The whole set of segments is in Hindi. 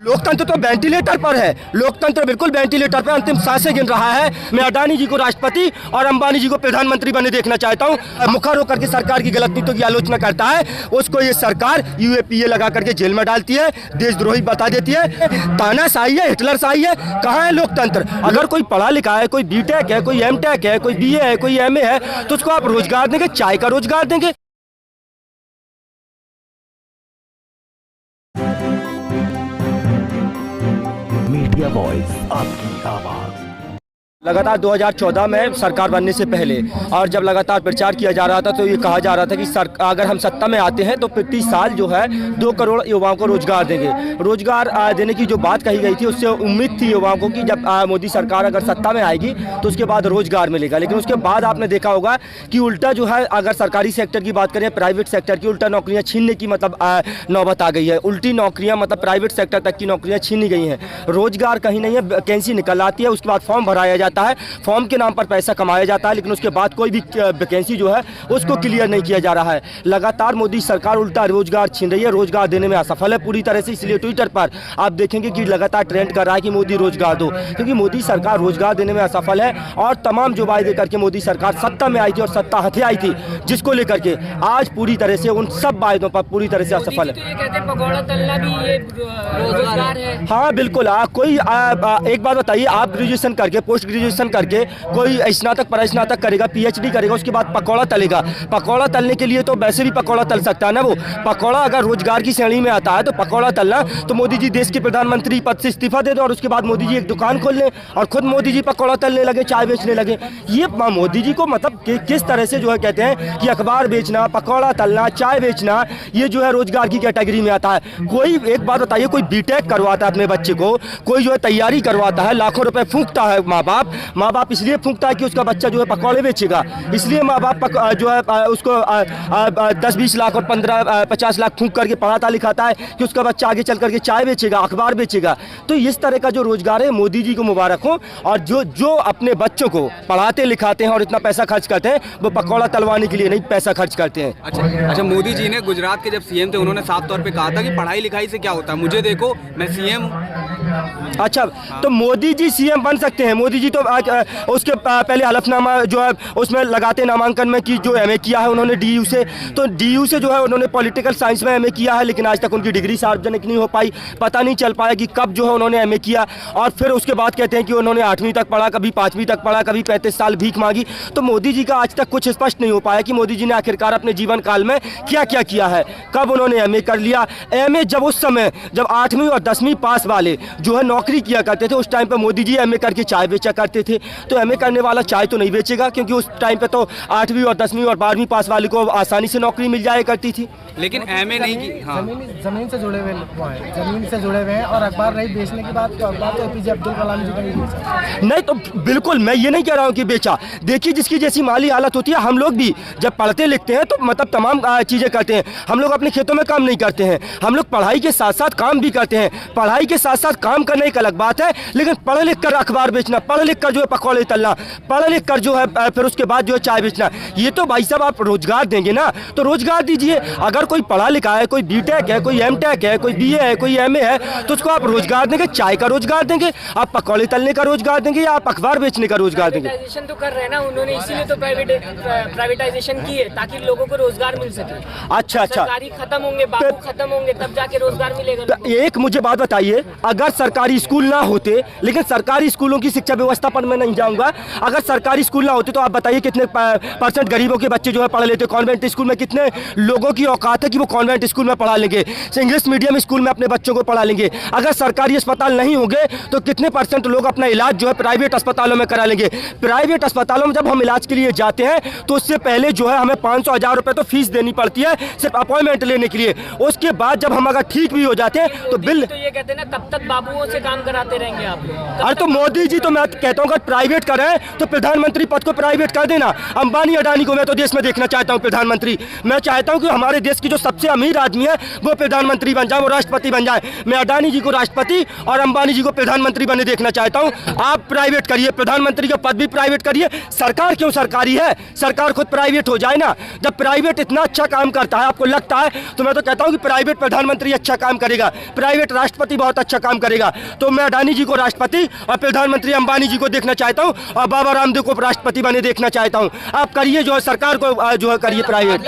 लोकतंत्र तो वेंटिलेटर पर है, लोकतंत्र बिल्कुल वेंटिलेटर पर अंतिम सांसें गिन रहा है। मैं अडानी जी को राष्ट्रपति और अंबानी जी को प्रधानमंत्री बने देखना चाहता हूँ। मुखर होकर के सरकार की गलत नीतियों की आलोचना करता है, उसको ये सरकार यूएपीए लगा करके जेल में डालती है, देशद्रोही बता देती है, तानाशाही है, हिटलरशाही है। कहाँ है लोकतंत्र? अगर कोई पढ़ा लिखा है, कोई बीटेक है, कोई एमटेक है, कोई बीए है, कोई एमए है, तो उसको आप रोजगार देंगे, चाय का रोजगार देंगे। मीडिया वॉइस, आपकी आवाज। लगातार 2014 में सरकार बनने से पहले और जब लगातार प्रचार किया जा रहा था तो ये कहा जा रहा था कि अगर हम सत्ता में आते हैं तो प्रति साल जो है 2 करोड़ युवाओं को रोजगार देंगे। रोजगार देने की जो बात कही गई थी उससे उम्मीद थी युवाओं को कि जब मोदी सरकार अगर सत्ता में आएगी तो उसके बाद रोजगार मिलेगा। लेकिन उसके बाद आपने देखा होगा कि उल्टा जो है, अगर सरकारी सेक्टर की बात करें, प्राइवेट सेक्टर की उल्टा नौकरियाँ छीनने की नौबत आ गई है। उल्टी नौकरियाँ प्राइवेट सेक्टर तक की नौकरियाँ छीनी गई हैं। रोजगार कहीं नहीं है, वैकेंसी निकल आती है, उसके बाद फॉर्म भराया जाता है, फॉर्म के नाम पर पैसा कमाया जाता है, लेकिन उसके बाद कोई भी वैकेंसी जो है उसको क्लियर नहीं किया जा रहा है। लगातार मोदी सरकार उल्टा रोजगार छीन रही है, रोजगार देने में असफल है पूरी तरह से। इसलिए ट्विटर पर आप देखेंगे कि लगातार ट्रेंड कर रहा है कि मोदी रोजगार दो, क्योंकि मोदी सरकार रोजगार देने में असफल है। और तमाम जो वायदे करके मोदी सरकार सत्ता में आई थी और सत्ता हथे आई थी, जिसको लेकर के आज पूरी तरह से उन सब वायदों पर पूरी तरह से असफल है। पकौड़ा तलना भी ये रोजगार है। हाँ बिल्कुल। एक बात बताइए, आप ग्रेजुएशन करके, पोस्ट ग्रेजुएशन करके कोई स्नातक परास्नातक करेगा, पीएचडी करेगा, उसके बाद पकौड़ा तलेगा। पकौड़ा तलने के लिए तो वैसे भी पकौड़ा तल सकता है ना वो। पकौड़ा अगर रोजगार की श्रेणी में आता है तो पकौड़ा तलना, तो मोदी जी देश के प्रधानमंत्री पद से इस्तीफा दे दो और उसके बाद मोदी जी एक दुकान खोल लें और खुद मोदी जी पकौड़ा तलने लगे, चाय बेचने लगे। ये मोदी जी को मतलब किस तरह से जो है कहते हैं कि अखबार बेचना, पकौड़ा तलना, चाय बेचना, ये जो है रोजगार की कैटेगरी में आता है। कोई एक बात बताइए, कोई बीटेक करवाता है अपने बच्चे को, कोई जो है तैयारी करवाता है, लाखों रुपए फूंकता है माँ बाप इसलिए फूंकता है कि उसका बच्चा जो है पकौड़े बेचेगा। इसलिए माँ बाप जो है उसको 10-20 लाख और 15-50 लाख फूंक करके पढ़ाता लिखाता है कि उसका बच्चा आगे चल करके चाय बेचेगा, अखबार बेचेगा। तो इस तरह का जो रोजगार है, मोदी जी को मुबारक हो। और जो अपने बच्चों को पढ़ाते लिखाते हैं और इतना पैसा खर्च करते हैं, वो पकौड़ा तलवाने के लिए नहीं पैसा खर्च करते हैं। अच्छा, मोदी जी ने गुजरात के जब सीएम थे, उन्होंने साफ तौर पे कहा था कि पढ़ाई लिखाई से क्या होता है, मुझे देखो मैं सीएम हूँ। अच्छा, तो मोदी जी सीएम बन सकते हैं। मोदी जी तो उसके पहले हलफनामा जो है उसमें लगाते नामांकन में कि जो एमए किया है उन्होंने डीयू से, तो डीयू से जो है उन्होंने पॉलिटिकल साइंस में एमए किया है, लेकिन आज तक उनकी डिग्री सार्वजनिक नहीं हो पाई। पता नहीं चल पाया कि कब जो है उन्होंने एमए किया। और फिर उसके बाद कहते हैं कि उन्होंने 8वीं तक पढ़ा, कभी 5वीं तक पढ़ा, कभी 35 साल भीख मांगी। तो मोदी जी का आज तक कुछ स्पष्ट नहीं हो पाया कि मोदी जी ने आखिरकार अपने जीवन काल में क्या क्या किया है, कब उन्होंने एमए कर लिया। एमए जब उस समय जब 8वीं और 10वीं पास वाले जो है नौकरी किया करते थे, उस टाइम पर मोदी जी एमए करके चाय बेचा करते थे। तो एमए करने वाला चाय तो नहीं बेचेगा, क्योंकि उस टाइम पे तो 8वीं और 10वीं और 12वीं पास वाले को आसानी से नौकरी मिल जाया करती थी। लेकिन एमए नहीं की। हाँ, जमीन से जुड़े हुए हैं, जमीन से जुड़े हुए हैं। और अखबार रही बेचने की बात, तो अखबार तो एपीजे अब्दुल कलाम जी का नहीं बेचा। नहीं, तो बिल्कुल मैं ये नहीं कह रहा हूँ कि बेचा। देखिए, जिसकी जैसी माली हालत होती है, हम लोग भी जब पढ़ते लिखते हैं तो मतलब तमाम चीज़ें करते हैं। हम लोग अपने खेतों में काम नहीं करते हैं, हम लोग पढ़ाई के साथ साथ काम भी करते हैं। पढ़ाई के साथ साथ काम करना एक अलग बात है, लेकिन पढ़ लिख कर अखबार बेचना, पढ़ लिख कर जो है पकौड़े तलना, पढ़ लिख कर जो है फिर उसके बाद जो है चाय बेचना, ये तो भाई साहब आप रोजगार देंगे ना, तो रोजगार दीजिए। अगर कोई पढ़ा लिखा है, कोई बीटेक है, कोई एमटेक है, कोई बीए है, कोई एमए है, तो उसको आप रोजगार देंगे, चाय का रोजगार देंगे, आप पकौड़े तलने का रोजगार देंगे, या आप अखबार बेचने का रोजगार देंगे। प्राइवेटाइजेशन तो कर रहे हैं ना उन्होंने, इसीलिए तो प्राइवेटाइजेशन की है, ताकि लोगों को रोजगार मिल सके। अच्छा, सरकारी खत्म होंगे, बाबू खत्म होंगे, तब जाके रोजगार मिलेगा। तो एक मुझे बात बताइए, अगर सरकारी स्कूल ना होते, लेकिन सरकारी स्कूलों की शिक्षा व्यवस्था पर मैं नहीं जाऊंगा, अगर सरकारी स्कूल ना होते तो आप बताइए कितने % गरीबों के बच्चे जो है पढ़ लेते। कॉन्वेंट स्कूल में कितने लोगों की औकात है कि वो कॉन्वेंट स्कूल में पढ़ा लेंगे, इंग्लिश मीडियम स्कूल में अपने बच्चों को पढ़ा लेंगे। अगर सरकारी अस्पताल नहीं होंगे तो कितने % लोग अपना इलाज जो है प्राइवेट अस्पतालों में करा लेंगे। प्राइवेट अस्पतालों में जब हम इलाज के लिए जाते हैं तो उससे पहले जो है हमें 500-1000 रुपये तो फीस देनी पड़ती है सिर्फ अपॉइंटमेंट लेने के लिए। उसके बाद जब हम अगर ठीक भी हो जाते हैं तो बिल, तो ये कहते हैं ना, तब तक बाबुओं से काम कराते रहेंगे आप लोग। अरे तो मोदी जी तो मैं कहता चाहता हूँ अगर प्राइवेट करें तो प्रधानमंत्री पद को प्राइवेट कर देना। अंबानी अडानी को मैं तो देश में देखना चाहता हूँ प्रधानमंत्री। मैं चाहता हूँ कि हमारे देश की जो सबसे अमीर आदमी है वो प्रधानमंत्री बन जाए, वो राष्ट्रपति बन जाए। मैं अडानी जी को राष्ट्रपति और अंबानी जी को प्रधानमंत्री बने देखना चाहता हूँ। आप प्राइवेट करिए, प्रधानमंत्री का पद भी प्राइवेट करिए। सरकार क्यों सरकारी है, सरकार खुद प्राइवेट हो जाए ना। जब प्राइवेट इतना अच्छा काम करता है, आपको लगता है, तो मैं तो कहता हूँ कि प्राइवेट प्रधानमंत्री अच्छा काम करेगा, प्राइवेट राष्ट्रपति बहुत अच्छा काम करेगा। तो मैं अडानी जी को राष्ट्रपति और प्रधानमंत्री अंबानी जी को देखना चाहता हूँ और बाबा रामदेव को राष्ट्रपति बने देखना चाहता हूँ। आप करिए जो है, सरकार को जो है करिए प्राइवेट।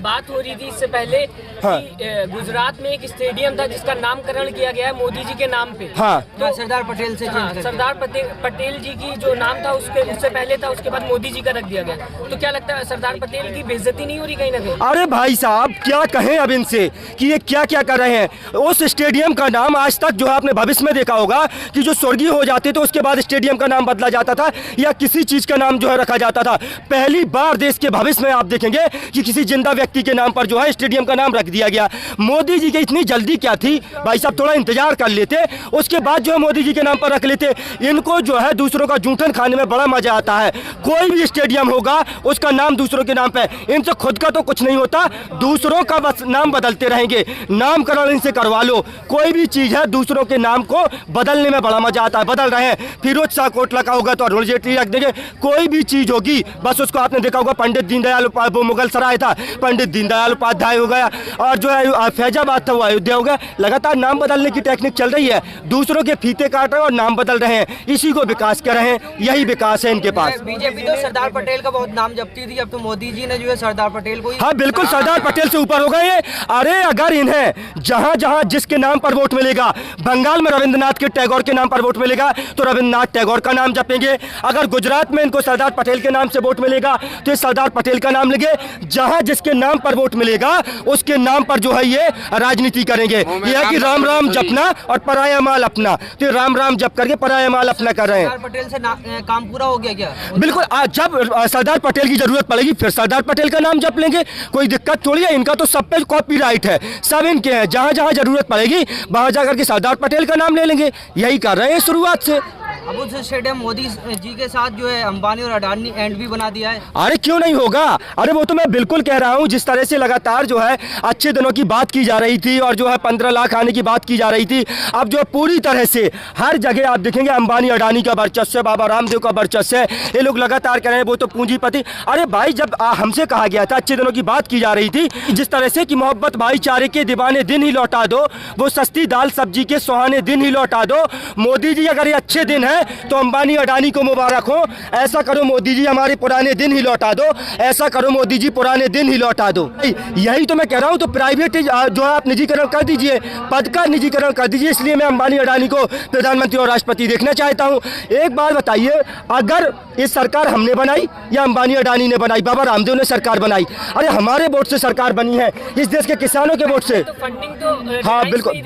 बात हो रही थी इससे पहले हाँ। कि गुजरात में एक स्टेडियम था जिसका नामकरण किया गया है मोदी जी के नाम पे। हाँ। तो सरदार पटेल से सरदार पटेल जी की जो नाम था उससे पहले था, उसके बाद मोदी जी का रख दिया गया। तो क्या लगता है सरदार पटेल की बेइज्जती नहीं हो रही कहीं ना कहीं? अरे भाई साहब क्या कहें अब इनसे कि ये क्या क्या कर रहे हैं। उस स्टेडियम का नाम आज तक जो है आपने भविष्य में देखा होगा कि जो स्वर्गीय हो जाते तो उसके बाद स्टेडियम का नाम बदला जाता था या किसी चीज का नाम जो है रखा जाता था। पहली बार देश के भविष्य में आप देखेंगे कि किसी जिंदा व्यक्ति के नाम पर जो है स्टेडियम का नाम रख दिया गया। मोदी जी की इतनी जल्दी क्या थी भाई साहब, थोड़ा इंतजार कर लेते, उसके बाद जो है मोदी जी के नाम पर रख लेते। इनको जो है दूसरों का जूठन खाने में बड़ा मजा आता है। कोई भी स्टेडियम होगा उसका नाम दूसरों के नाम पे, इनसे खुद का तो कुछ नहीं होता, दूसरों का बस नाम बदलते रहेंगे। नामकरण इनसे करवा लो, कोई भी चीज है दूसरों के नाम को बदलने में बड़ा मजा आता है। बदल रहे हैं, फिरोज शाह कोटला का होगा तो अरुण जेटली रख देंगे। कोई भी चीज होगी बस उसको आपने देखा होगा पंडित दीनदयाल वो मुगल सराय था, पंडित दीनदयाल उपाध्याय हो गया, और जो है फैजाबाद था वो अयोध्या हो गया। लगातार नाम बदलने की टेक्निक चल रही है, दूसरों के फीते काट रहे हैं और नाम बदल रहे हैं, इसी को विकास कर रहे हैं। यही विकास है इनके पास। बीजेपी तो सरदार पटेल का बहुत नाम जपती थी, अब तो मोदी जी ने जो है सरदार पटेल को हाँ बिल्कुल, सरदार पटेल से ऊपर हो गए ये। अरे अगर इन्हें जहां जहां जिसके नाम पर वोट मिलेगा, बंगाल में रविंद्रनाथ के टैगोर के नाम पर वोट मिलेगा तो रविंद्रनाथ टैगोर का नाम जपेंगे। अगर गुजरात में इनको सरदार पटेल के नाम से वोट मिलेगा तो ये सरदार पटेल का नाम लेंगे। जहां जिसके नाम पर वोट मिलेगा उसके नाम पर जो है ये राजनीति करेंगे। ये है कि राम राम जपना और पराया माल अपना, तो राम राम जप करके पराया माल अपना कर रहे हैं। सरदार पटेल से काम पूरा हो गया क्या? बिल्कुल, जब सरदार पटेल की जरूरत पड़ेगी फिर सरदार पटेल का नाम जप लेंगे, कोई दिक्कत थोड़ी है। इनका तो सब पे कॉपीराइट है, सब इनके हैं। जहां जहां जरूरत पड़ेगी वहां जाकर के सरदार पटेल का नाम ले लेंगे। यही कर रहे हैं शुरुआत से। अब उस स्टेडियम मोदी जी के साथ जो है अंबानी और अडानी एंड भी बना दिया है। अरे क्यों नहीं होगा, अरे वो तो मैं बिल्कुल कह रहा हूँ। जिस तरह से लगातार जो है अच्छे दिनों की बात की जा रही थी और जो है 15 लाख आने की बात की जा रही थी, अब जो पूरी तरह से हर जगह आप देखेंगे अंबानी अडानी का वर्चस्व है, बाबा रामदेव का वर्चस्व है। ये लोग लगातार कह रहे हैं वो तो पूंजीपति। अरे भाई जब हमसे कहा गया था, अच्छे दिनों की बात की जा रही थी, जिस तरह से कि मोहब्बत भाईचारे के दीवाने दिन ही लौटा दो, वो सस्ती दाल सब्जी के सुहाने दिन ही लौटा दो। मोदी जी अगर ये अच्छे दिन है तो अंबानी अडानी को मुबारक हो। ऐसा करो मोदी जी हमारे पुराने दिन ही लौटा दो, ऐसा करो मोदी जी पुराने दिन ही लौटा दो। यही तो मैं कह रहा हूँ। तो प्राइवेट जो है आप निजीकरण कर दीजिए, पद का निजीकरण कर दीजिए। इसलिए मैं अंबानी अडानी को प्रधानमंत्री और राष्ट्रपति देखना चाहता हूँ। एक बात बताइए, अगर ये सरकार हमने बनाई या अंबानी अडानी ने बनाई? बाबा रामदेव ने सरकार बनाई। अरे हमारे वोट से सरकार बनी है, इस देश के किसानों के वोट से। तो फंडिंग तो हाँ बिल्कुल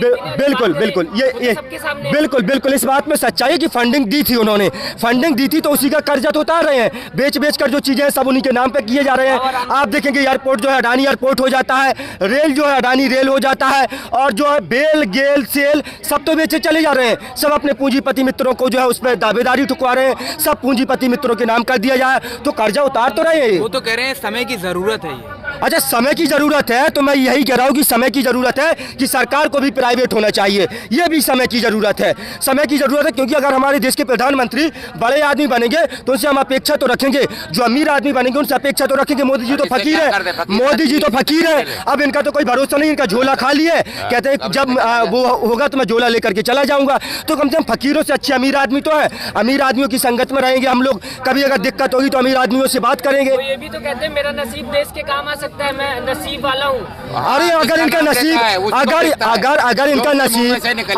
बिल्कुल ये बिल्कुल बिल्कुल इस बात में सच्चाई है कि फंडिंग दी थी उन्होंने, फंडिंग दी थी तो उसी का कर्जा तो उतार रहे हैं। बेच कर जो चीजें सब उन्हीं के नाम पे किए जा रहे हैं। आप देखेंगे एयरपोर्ट जो है अडानी एयरपोर्ट हो जाता है, रेल जो है अडानी रेल हो जाता है, और जो है बेल गेल सेल सब तो बेचे चले जा रहे हैं। सब अपने पूंजीपति मित्रों को जो है उस पर दावेदारी ठुकवा रहे हैं। सब पूंजीपति मित्रों के नाम कर दिया जाए तो कर्जा उतार तो रहे हैं। वो तो कह रहे हैं समय की जरूरत है ये। अच्छा समय की जरूरत है तो मैं यही कह रहा हूँ कि समय की जरूरत है कि सरकार को भी प्राइवेट होना चाहिए। ये भी समय की जरूरत है, समय की जरूरत है, क्योंकि अगर हमारे देश के प्रधानमंत्री बड़े आदमी बनेंगे तो उनसे हम अपेक्षा तो रखेंगे। जो अमीर आदमी बनेंगे उनसे अपेक्षा तो रखेंगे। मोदी जी तो फकीर है, मोदी जी तो फकीर है। अब इनका तो कोई भरोसा नहीं, इनका झोला खाली है। कहते हैं जब वो होगा तो मैं झोला लेकर के चला जाऊंगा। तो कम से कम फकीरों से अच्छे अमीर आदमी तो है। अमीर आदमियों की संगत में रहेंगे हम लोग। कभी अगर दिक्कत होगी तो अमीर आदमियों से बात करेंगे। ये भी तो कहते हैं मेरा नसीब देश के काम आ सकता है, मैं नसीब वाला हूँ। अरे अगर इनका नसीब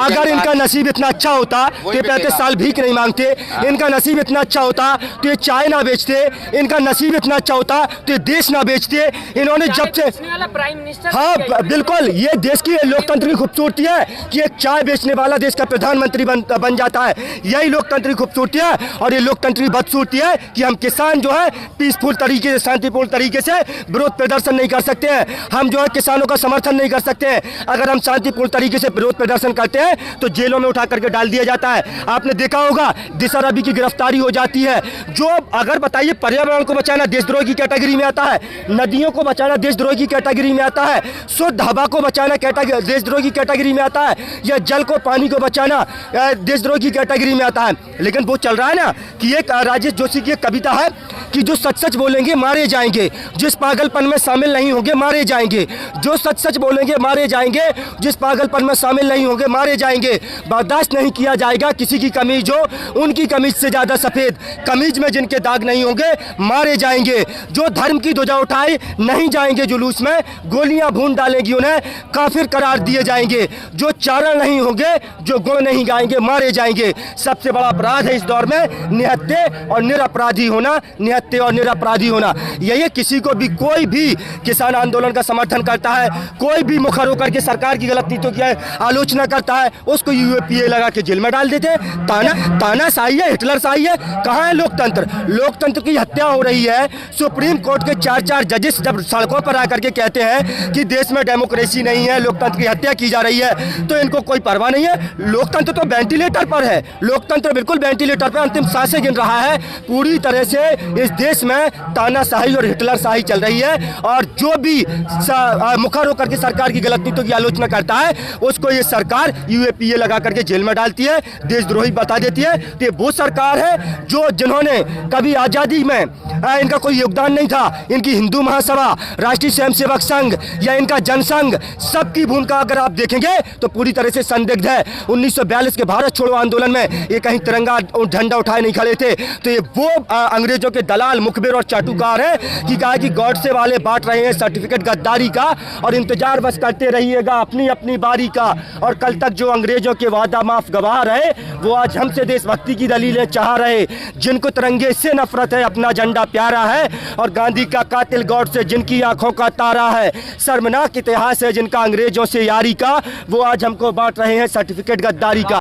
अगर इनका नसीब इतना अच्छा होता तो ये 35 साल भीख नहीं मांगते। इनका नसीब इतना अच्छा होता तो ये चाय ना बेचते। इनका नसीब इतना अच्छा होता तो ये देश ना बेचते। इन्होंने जब से प्राइम मिनिस्टर, हाँ बिल्कुल, ये देश की लोकतंत्र की खूबसूरती है कि एक चाय बेचने वाला देश का प्रधानमंत्री बन जाता है। यही लोकतंत्र की खूबसूरती है। और ये लोकतंत्र की बदसूरती है कि हम किसान जो है पीसफुल तरीके से, शांतिपूर्ण तरीके से विरोध प्रदर्शन प्रदर्शन नहीं कर सकते हैं, हम जो है किसानों का समर्थन नहीं कर सकते हैं। अगर हम शांतिपूर्ण तरीके से विरोध प्रदर्शन करते हैं तो जेलों में उठा करके डाल दिया जाता है। आपने देखा होगा दिशा रवि की गिरफ्तारी हो जाती है, जो अगर बताइए पर्यावरण को बचाना देशद्रोह की कैटेगरी में आता है, नदियों को बचाना देशद्रोह की कैटेगरी में आता है, शुद्ध हवा को बचाना देशद्रोह की कैटेगरी में आता है, या जल को पानी को बचाना देशद्रोह की कैटेगरी में आता है। लेकिन वो चल रहा है ना कि एक राजेश जोशी की एक कविता है कि जो सच सच बोलेंगे मारे जाएंगे, जिस पागलपन में शामिल नहीं होंगे मारे जाएंगे। जो सच सच बोलेंगे मारे जाएंगे, जिस पागलपन में शामिल नहीं होंगे मारे जाएंगे। बर्दाश्त नहीं किया जाएगा किसी की कमीज हो उनकी कमीज से ज़्यादा सफ़ेद, कमीज में जिनके दाग नहीं होंगे मारे जाएंगे। जो धर्म की ध्वजा उठाए नहीं जाएंगे जुलूस में, गोलियां भून डालेगी उन्हें काफिर करार दिए जाएंगे। जो चारण नहीं होंगे, जो गुण नहीं गाएंगे मारे जाएंगे। सबसे बड़ा अपराध है इस दौर में निहत्थे और निरपराधी होना, निहत्थे और निरपराधी होना। यही किसी को भी कोई भी किसान आंदोलन का समर्थन करता है, कोई भी मुखर होकर के सरकार की गलत नीतियों की आलोचना करता है, उसको यूएपीए लगा के जेल में डाल देते हैं। तानाशाही है, हिटलरशाही है। कहाँ है लोकतंत्र? लोकतंत्र की हत्या हो रही है। सुप्रीम कोर्ट के 4 जजेस जब सड़कों पर आकर के कहते हैं कि देश में डेमोक्रेसी नहीं है, लोकतंत्र की हत्या की जा रही है, तो इनको कोई परवाह नहीं है। लोकतंत्र तो वेंटिलेटर पर है, लोकतंत्र बिल्कुल वेंटिलेटर पर अंतिम सांसें गिन रहा है। पूरी तरह से इस देश में तानाशाही और हिटलरशाही चल रही है, और जो भी मुखर होकर के सरकार की गलत नीतियों की आलोचना करता है उसको ये सरकार यूएपीए लगा करके जेल में डालती है, देशद्रोही बता देती है। तो ये वो सरकार है जो जिन्होंने कभी आज़ादी में इनका कोई योगदान नहीं था। इनकी हिंदू महासभा, राष्ट्रीय स्वयंसेवक संघ या इनका जनसंघ, सबकी भूमिका अगर आप देखेंगे तो पूरी तरह से संदिग्ध है। 1942 के भारत छोड़ो आंदोलन में ये कहीं तिरंगा झंडा उठाए नहीं खड़े थे। तो ये वो अंग्रेजों के दलाल, मुखबिर और चाटुकार हैं कि कहा कि गॉडसे वाले बांट रहे हैं सर्टिफिकेट गद्दारी का, और इंतजार बस करते रहिएगा अपनी अपनी बारी का। और कल तक जो अंग्रेजों के वादा माफ गवाह रहे, वो आज हमसे देशभक्ति की दलीलें चाह रहे। जिनको तिरंगे से नफरत है, अपना झंडा प्यारा है, और गांधी का कातिल गॉडसे जिनकी आंखों का तारा है। शर्मनाक इतिहास है जिनका अंग्रेजों से यारी का, वो आज हमको बांट रहे हैं सर्टिफिकेट गद्दारी का।